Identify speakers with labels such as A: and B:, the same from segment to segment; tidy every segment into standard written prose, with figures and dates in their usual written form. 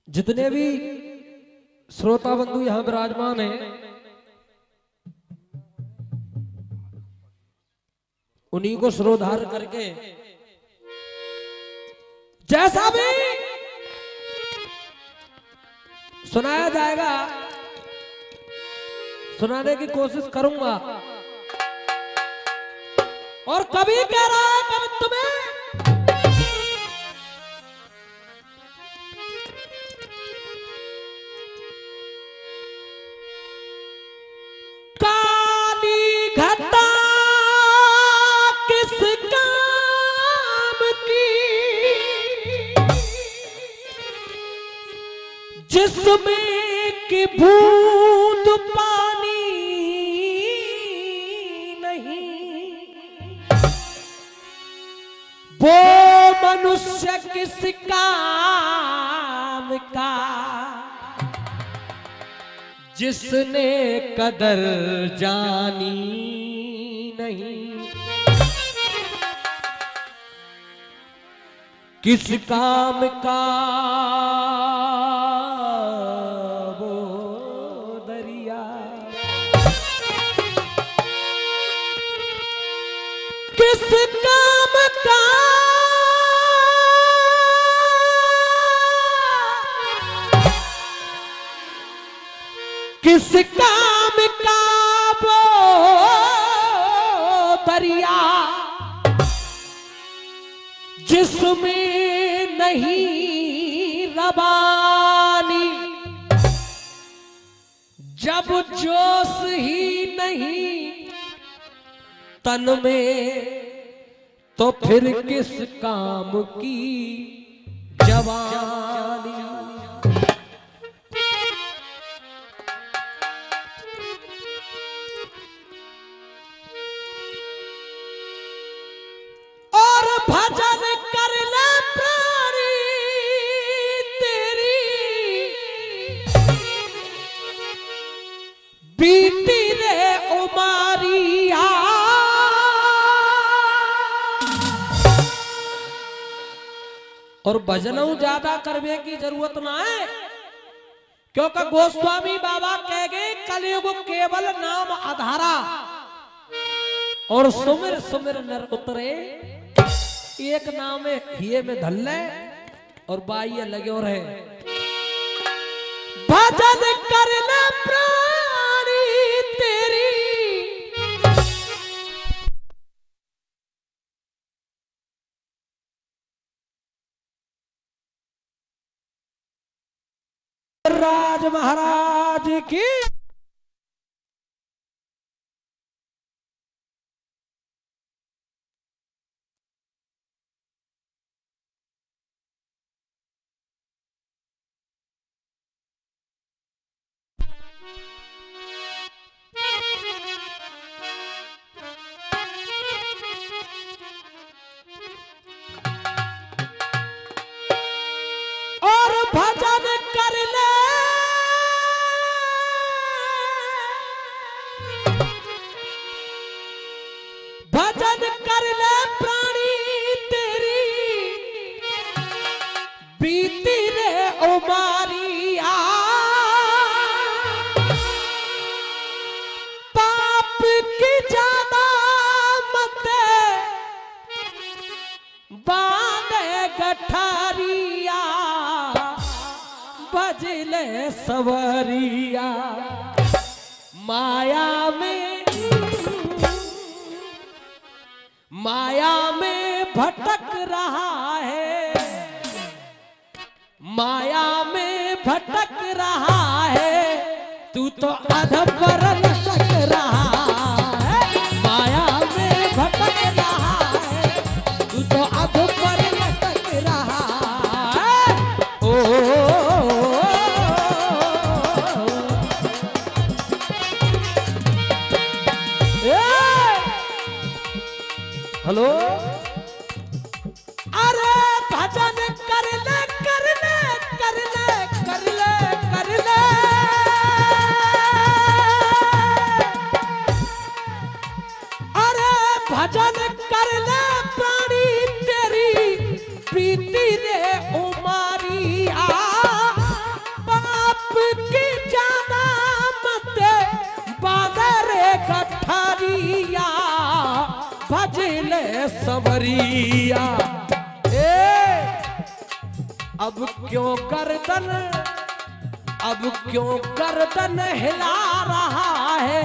A: जितने भी श्रोता बंधु यहाँ विराजमान हैं, उन्हीं को श्रोधार करके जैसा भी सुनाया जाएगा सुनाने की कोशिश करूंगा। और कभी कह रहा है कभी तुम्हें काली घटा किस काम की, जिसमें कि बूंद पानी नहीं, वो मनुष्य किस काम का, जिसने कदर जानी नहीं। किस काम का वो दरिया, किस काम का किस काम का वो दरिया, जिसमें नहीं रवानी, जब जोश ही नहीं तन में, तो फिर किस काम की जवानी। भजन कर ले प्राणी तेरी, बीती रे उमारिया, और भजनों ज्यादा करने की जरूरत ना है, क्योंकि गोस्वामी बाबा कह गए कलयुग केवल नाम आधारा, और सुमिर सुमिर नर उतरे, एक नाम हिये में धल्ले और बाइये लगे और है। भजन कर ले प्राणी तेरी, राज महाराज की। भजन कर ले भजन कर ले प्राणी तेरी, बीती रे उमारिया, पाप की ज्यादा मत बांधे गठारिया, बजले सवरिया, माया में भटक रहा है, माया में भटक रहा है, तू तो अधपर लटक रहा है, माया में भटक रहा है, तू तो अधपर लटक रहा है। हेलो, अरे भजन कर ले कर ले कर ले कर ले कर ले, अरे भजन कर ले प्राणी तेरी, बीती रे उमारिया, भरिया अब क्यों गर्दन हिला रहा है,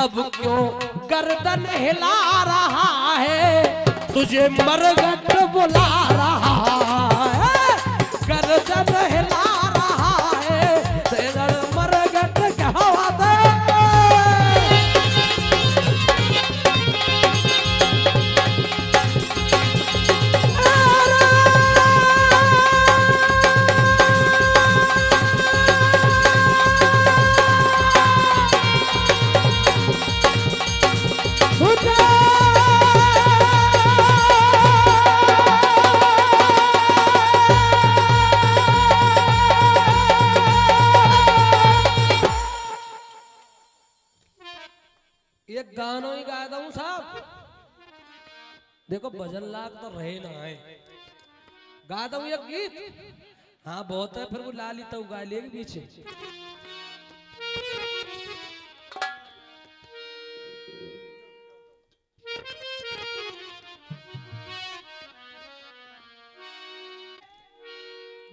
A: अब क्यों गर्दन हिला रहा है, तुझे मरघट बुला रहा है, गर्दन हिला रहा है, तेरा मरघट क्या बात है। ये गानों ही गाता हूं साहब, देखो भजन लाग तो रहे ना है, गाता हूं ये गीत। हाँ बहुत है, फिर वो लाली तो गा लेगी पीछे।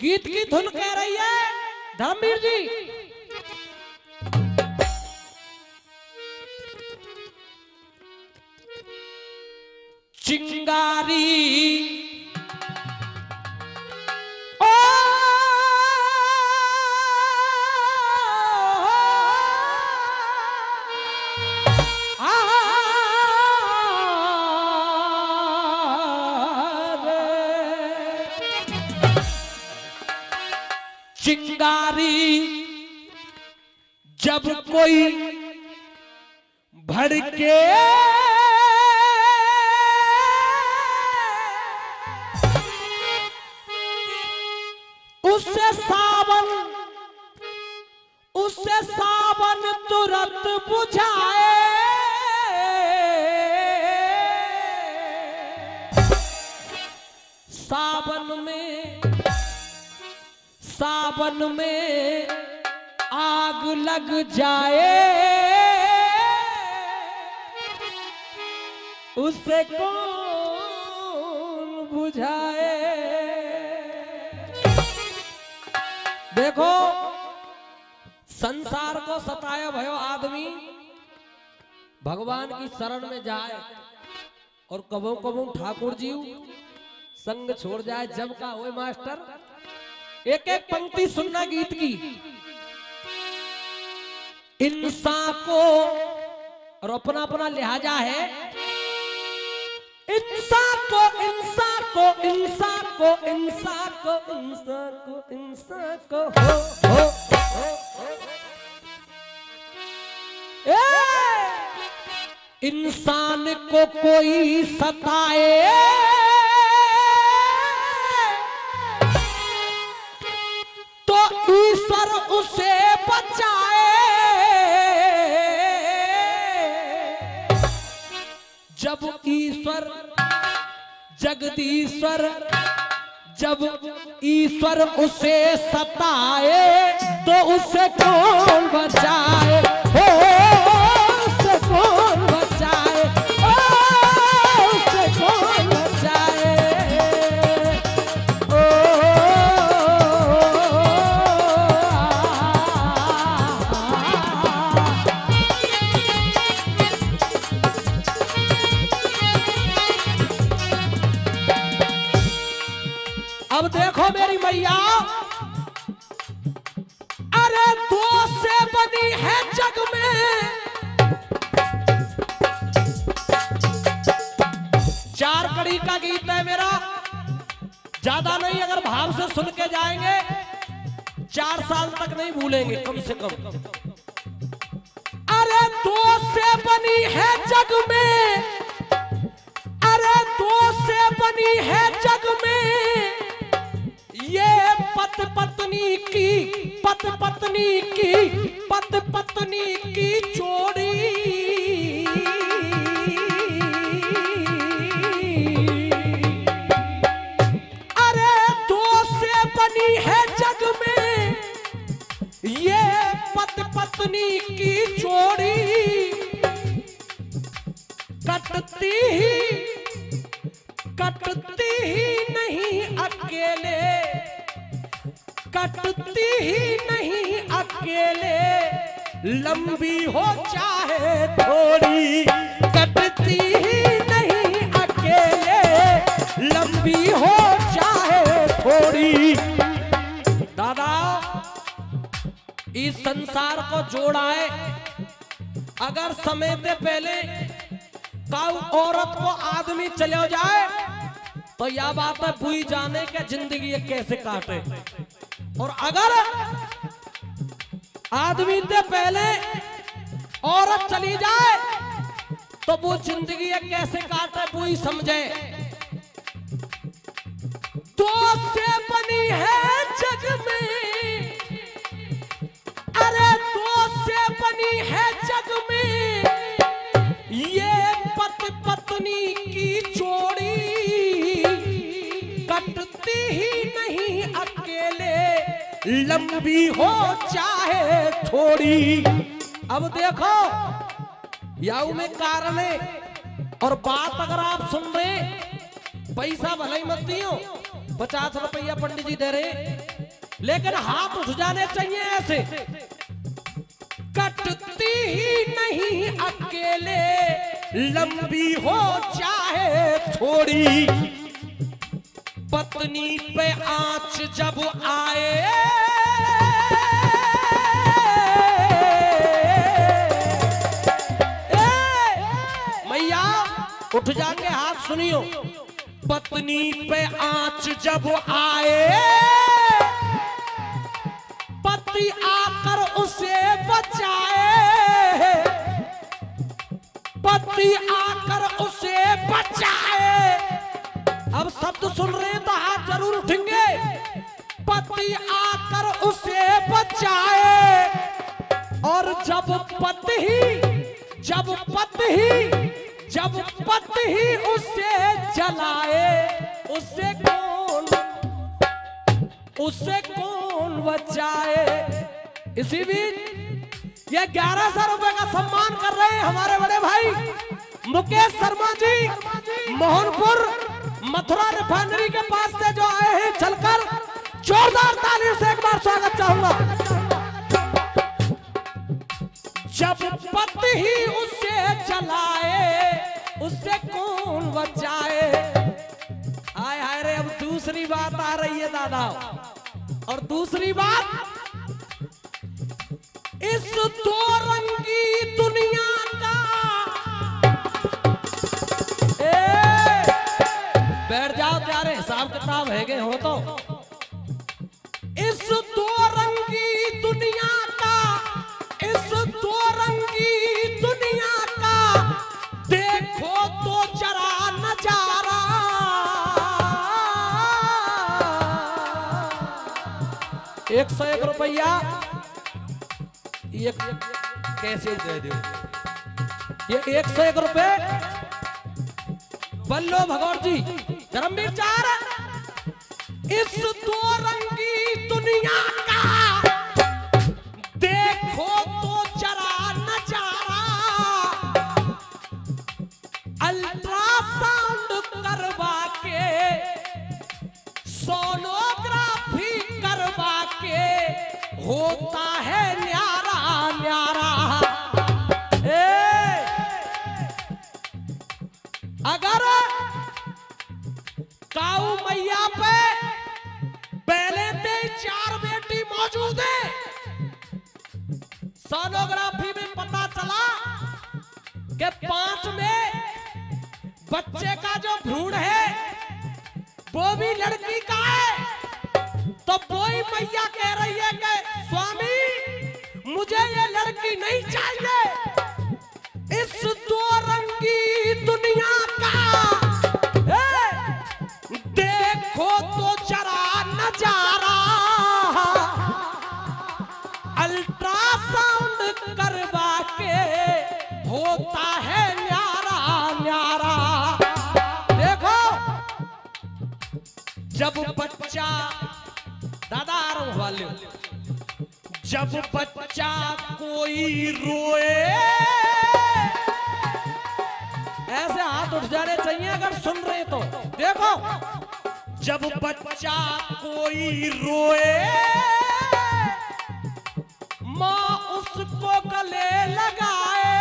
A: गीत की धुन कह रही है धर्मवीर जी, चिंगारी ओ चिंगारी जब कोई भड़के उससे सावन तुरंत बुझाए, सावन में आग लग जाए, उसे कौन बुझाए। देखो संसार को सताया भयो आदमी भगवान की शरण में जाए और कबो कबो ठाकुर जी संग छोड़ जाए, जब का होए मास्टर। एक एक पंक्ति सुनना गीत की। इंसान को और अपना अपना लिहाजा है, इंसान को इंसान को इंसान को इंसान को इंसान को इंसान को हो इंसान को कोई सताए तो ईश्वर उसे बचाए। जब ईश्वर जगदीश्वर जब ईश्वर उसे सताए तो उसे कौन बचाए, हो उसे कौन बचाए, ओ उसे कौन बचाए। ओ अब देखो मेरी मैया, अरे दो से बनी है जग में, चार कड़ी का गीत है मेरा, ज्यादा नहीं, अगर भाव से सुन के जाएंगे 4 साल तक नहीं भूलेंगे कम से कम। अरे दो से बनी है जग में, अरे दो से बनी है जग में, ये पत पत्नी की जोड़ी। अरे दो से बनी है जग में ये पत पत्नी की जोड़ी। कटती ही नहीं अकेले, कटती ही नहीं अकेले, लंबी हो चाहे थोड़ी, कटती ही नहीं अकेले, लंबी हो चाहे थोड़ी। दादा इस संसार को जोड़ा है, अगर समय से पहले काऊ औरत को आदमी चले जाए तो यह बात है भूल जाने के जिंदगी ये कैसे काटे, और अगर आदमी से पहले औरत चली जाए तो वो जिंदगी ये कैसे काटे वो ही समझे। दो से बनी है जग में, अरे दो से बनी है जग में, ये पति पत्नी की जोड़ी, कटती ही नहीं अकेले, लंबी हो चाहे थोड़ी। अब देखो याऊ में कारण है, और बात अगर आप सुन रहे, पैसा भले ही मत दियो, 50 रुपया पंडित जी दे रहे, लेकिन हाथ उठ जाने चाहिए ऐसे। कटती ही नहीं अकेले, लंबी हो चाहे थोड़ी, पत्नी पे आंच जब आए, मैया उठ जाएंगे हाथ सुनियो, पत्नी पे आंच जब आए, पति आकर उसे बचाए, पति आकर उसे बचाए। अब शब्द सुन रहे हैं तो हाथ जरूर उठेंगे। पति आकर उसे बचाए, और जब पति ही उसे जलाए, उसे कौन बचाए। इसी बीच ये 1100 रुपए का सम्मान कर रहे हैं हमारे बड़े भाई मुकेश शर्मा जी, मोहनपुर मथुरा रिफाइनरी के पास से जो आए हैं चलकर। जोरदार तालियों से एक बार स्वागत चाहूंगा। जब पति ही उसे जलाए, उससे कौन बचाए। हाय हाय रे, अब दूसरी बात आ रही है दादा, और दूसरी बात, इस दो रंगी दुनिया का, बैठ जाओ प्यारे, हिसाब किताब है गए हो तो। इस दो रंगी दुनिया का, इस दो रंगी दुनिया का, देखो तो जरा नजारा। 101 रुपया ये कैसे दे दो, ये 101 रुपए बल्लो भगौर जी धर्मवीर चार। इस दो रंगी दुनिया का, देखो तो जरा नजारा। अल्ट्रासाउंड करवा के, सोनोग्राफी करवा के, होता है न्यारा न्यारा। अगर काऊ मैया पे पहले से 4 बेटी मौजूद है, सोनोग्राफी में पता चला कि 5 में बच्चे का जो भ्रूण है वो भी लड़की का है, तो वही मैया कह रही है कि स्वामी मुझे ये लड़की नहीं चाहिए। इस दो रंगी दुनिया का, देखो तो जरा नजारा। अल्ट्रासाउंड करवा के, होता है न्यारा न्यारा। देखो जब बच्चा, दादा आ रहा हूं वाले, जब बच्चा कोई रोए, ऐसे हाथ उठ जाने चाहिए अगर सुन रहे तो। देखो, जब बच्चा कोई रोए माँ उसको गले लगाए,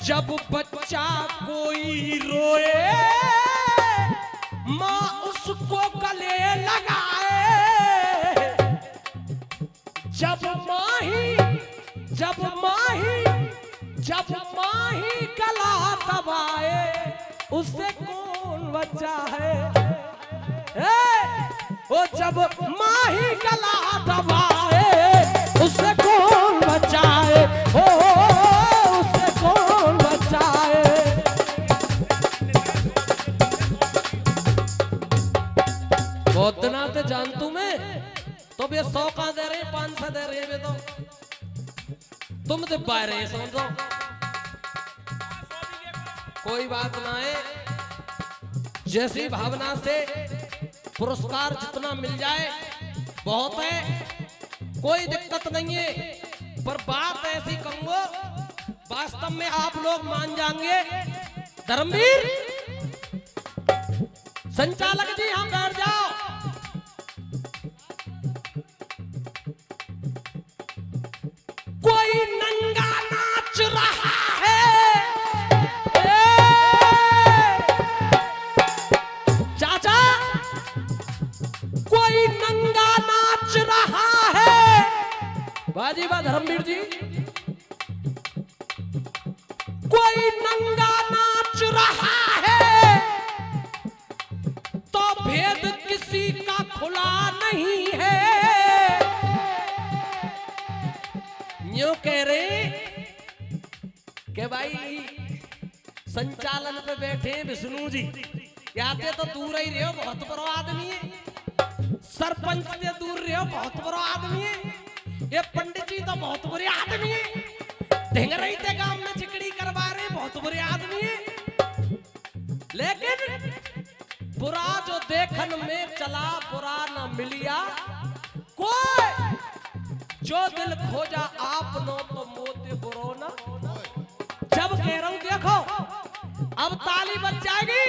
A: जब बच्चा कोई रोए माँ उसको गले लगाए, जब माही गला दबाए उससे कौन बच्चा है? ओ जब माही गला दबाए उससे कौन बच्चा है? ओ उससे कौन बच्चा है? बहुत दिना ते जानतू मैं तो भी 100 का दे रहे 500 दे रहे वे तो तुम तो पा रहे समझो। कोई बात ना है, जैसी भावना से पुरस्कार जितना मिल जाए बहुत है, कोई दिक्कत नहीं है। पर बात ऐसी कहूंगा, वास्तव में आप लोग मान जाएंगे। धर्मवीर संचालक जी, हम बैठ जाओ। कोई नंगा नाच रहा है, चाचा कोई नंगा नाच रहा है। बाजी बा धर्मवीर जी, कोई नंगा नाच रहा है तो भेद किसी का खुला नहीं है। यूं कह रहे कि भाई संचालन पे बैठे विष्णु जी, आते तो दूर ही रहो, बहुत बड़ा आदमी है। सरपंच से दूर रहो, बहुत बड़ा आदमी है। ये पंडित जी तो बहुत बुरे आदमी है। ढेंगरई के गांव में चिकड़ी करवा रहे, बहुत बुरे आदमी है। लेकिन बुरा जो देखन में चला बुरा न मिलिया कोई, जो दिल खोजा आपनो तो मोते बुरो ना। जब कह रहा हूं देखो, अब ताली बज जाएगी।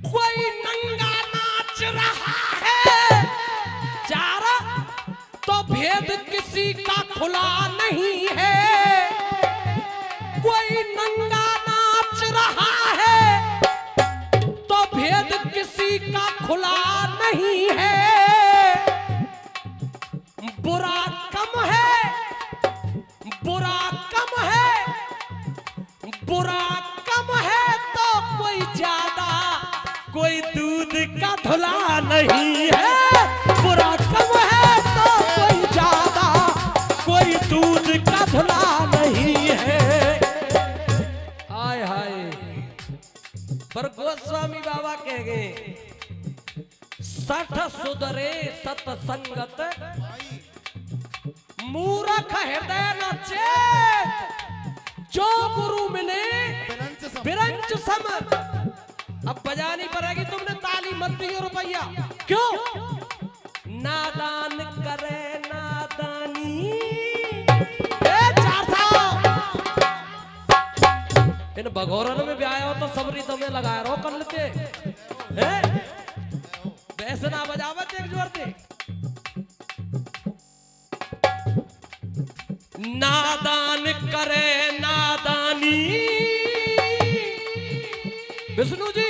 A: कोई नंगा नाच रहा है चारा तो भेद किसी का खुला नहीं है। कोई नंगा नाच रहा है तो भेद किसी का खुला नहीं है। बुरा कम है, बुरा कम है, बुरा कम है तो कोई ज्यादा, कोई दूध का धुला नहीं है। बुरा कम है तो कोई ज्यादा, कोई दूध का धुला नहीं है। हाय हाय, पर गोस्वामी बाबा कह गए, सठ सुधरे सतसंगत मूर्ख हृदय न चेत, जो गुरु मिले बिरंच सम। अब बजानी पड़ेगी, तुमने ताली मत दी रुपया क्यों? नादान करे नादानी, 400 इन भगोरन में भी आया हो तो सबरी तुम्हें लगाया रहो कर लेते वैसे ना बजावत एक जोर दे। नादान करे नादानी, विष्णु जी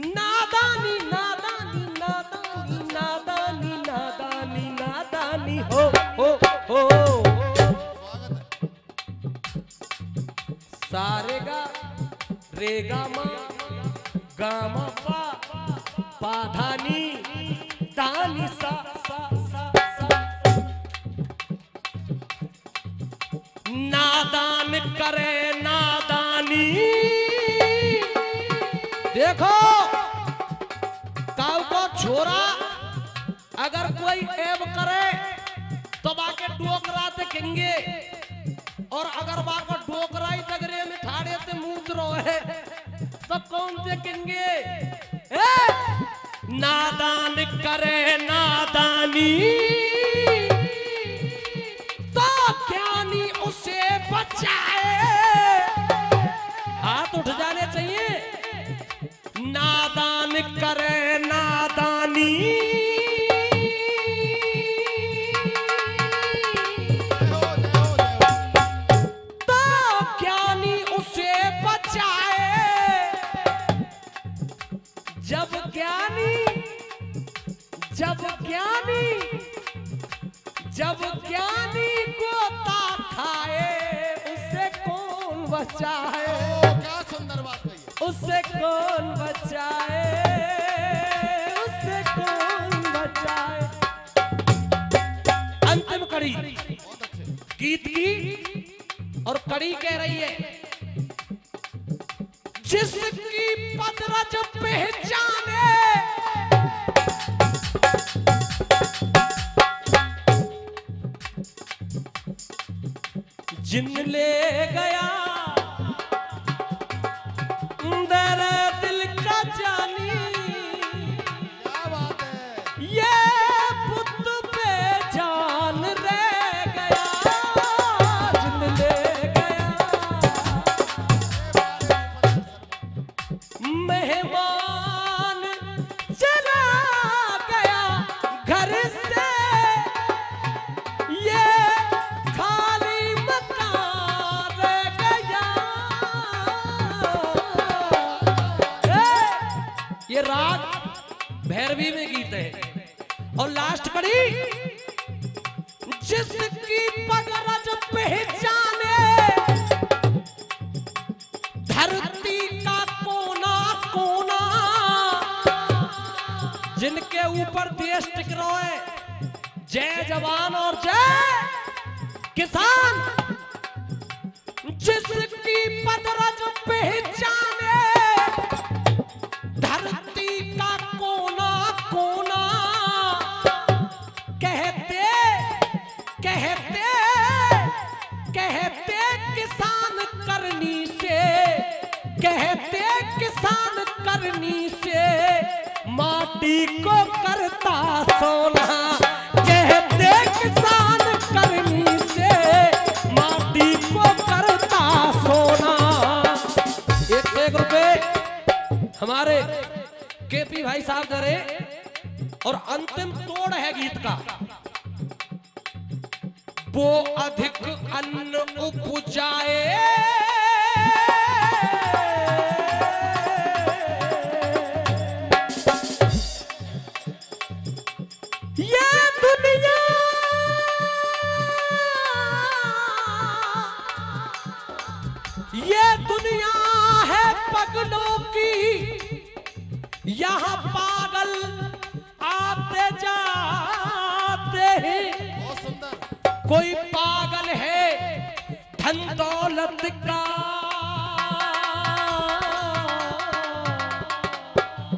A: नादानी नादानी नादानी नादानी नादानी नादानी हो सारेगा रेगा मा गामा पा पाधानी दानी सा सा सा सा। नादान करे नादानी, देखो काऊ को छोरा अगर कोई ऐब करे तो बाके डोकरा ते किंगे, और अगर बाको डोकराई तगरे में ठाड़े ते मूत्र है तो कौन ते किंगे? नादान करे नादानी तो ज्ञानी करे नादानी, तो ज्ञानी उसे बचाए। जब ज्ञानी गोता खाए, उसे कौन बचाए?
B: क्या सुंदर बात कही है।
A: उससे कौन बचाए, उससे कौन बचाए। अंतिम कड़ी गीत की और कड़ी कह रही है, जिसकी पदरज पहचाने, जिन ले गया अंदर दिल का जानी।
B: क्या बात है।
A: ये पुत पे जान रह गया, जिन ले गया मेहमान चला गया घर से, ये खाली मकान रह गया। ये राग भैरवी में गीत है। और लास्ट कड़ी, जिसकी पगरज पहचाने, धरती का कोना कोना, जिनके ऊपर देश टिक रहा है। जय जवान और जय किसान। जिसकी पदरज पहचाने, धरती का कोना कोना, कहते कहते कहते किसान करनी से, कहते किसान करनी से, माटी को करता सोना। कहते किसान करनी से, माटी को करता सोना। एक रुपए हमारे केपी भाई साहब करे। और अंतिम तोड़ है गीत का, वो अधिक अन्न उपजाए, ये दुनिया है पगलों की, यहाँ पागल आते जाते हैं।
B: बहुत सुंदर।
A: कोई पागल है धन दौलत का,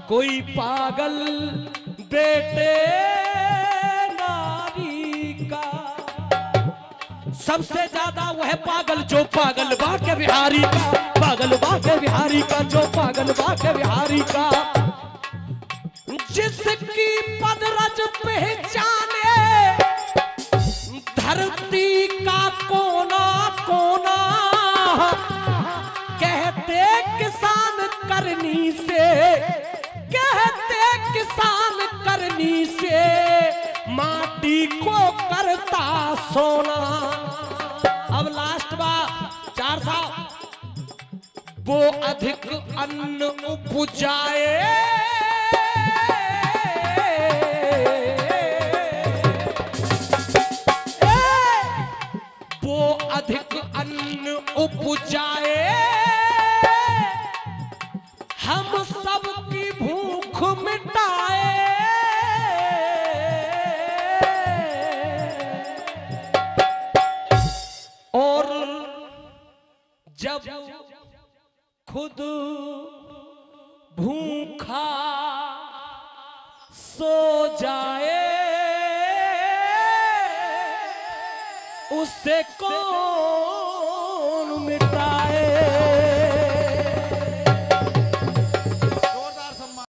A: कोई पागल बेटे नारी का। सबसे ज्यादा वह पागल जो पागल बाके बिहारी का, पागल बाके बिहारी का, जो पागल बाके बिहारी का। जिसकी पदरज पहचाने, धरती का कोना कोना, कहते किसान करनी से, कहते किसान करनी से, माटी को करता सोना। अब लास्ट बार 4 साल, वो अधिक अन्न उपजाए, वो अधिक अन्न उपजाए, हम सबकी भूख मिटाए। और जब खुद भूखा सो जाए, उसे कौन मिटाए।